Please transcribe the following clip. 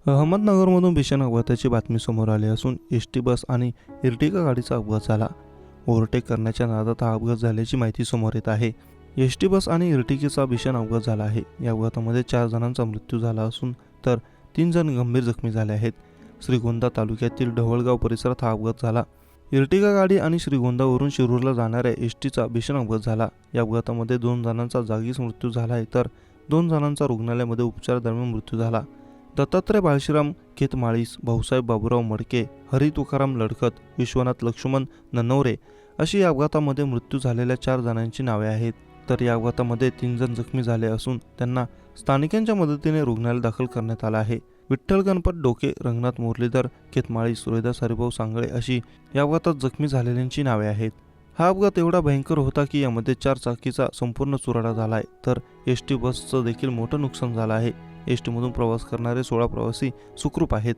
अहमदनगरमधून भीषण अपघाताची बातमी समोर आली असून एस.टी बस आणि इर्टिगा गाडीचा अपघात झाला. ओव्हरटेक करण्याच्या नादात हा अपघात झाल्याची माहिती समोर येत आहे. एस.टी बस आणि इर्टिगेचा भीषण अपघात झाला आहे. या अपघातामध्ये 4 जणांचा मृत्यू झाला असून तर 3 जण गंभीर जखमी झाले आहेत. श्रीगोंदा तालुक्यातील ढवळगाव परिसरात हा अपघात झाला. इर्टिगा गाडी आणि श्रीगोंदावरून शिरूरला जाणाऱ्या एस.टीचा भीषण अपघात झाला. या अपघातामध्ये 2 जणांचा जागीच मृत्यू झाला आहे तर 2 जणांचा रुग्णालयामध्ये उपचारादरम्यान मृत्यू झाला. दत्तात्रय बाळशीराम खेतमाळीस, भाऊसाहेब बाबूराव मडके, हरी तुकाराम लडकत, विश्वनाथ लक्ष्मण ननवरे अशी या अपघातामध्ये मृत्यू झालेल्या 4 जणांची नावे आहेत. तर या अपघातामध्ये 3 जण जखमी झाले असून त्यांना स्थानिकांच्या मदतीने रुग्णालयात दाखल करण्यात आलं आहे. विठ्ठल गणपत डोके, रंगनाथ मुरलीधर खेतमाळीस, सुरेदास हरिभाऊ सांगळे अशी या अपघातात जखमी झालेल्यांची नावे आहेत. हा अपघात एवढा भयंकर होता की यामध्ये 4 चाकीचा संपूर्ण चुराडा झाला आहे तर एस.टी बसचं देखील मोठं नुकसान झालं आहे. एस.टीमधून प्रवास करणारे 16 प्रवासी सुखरूप आहेत.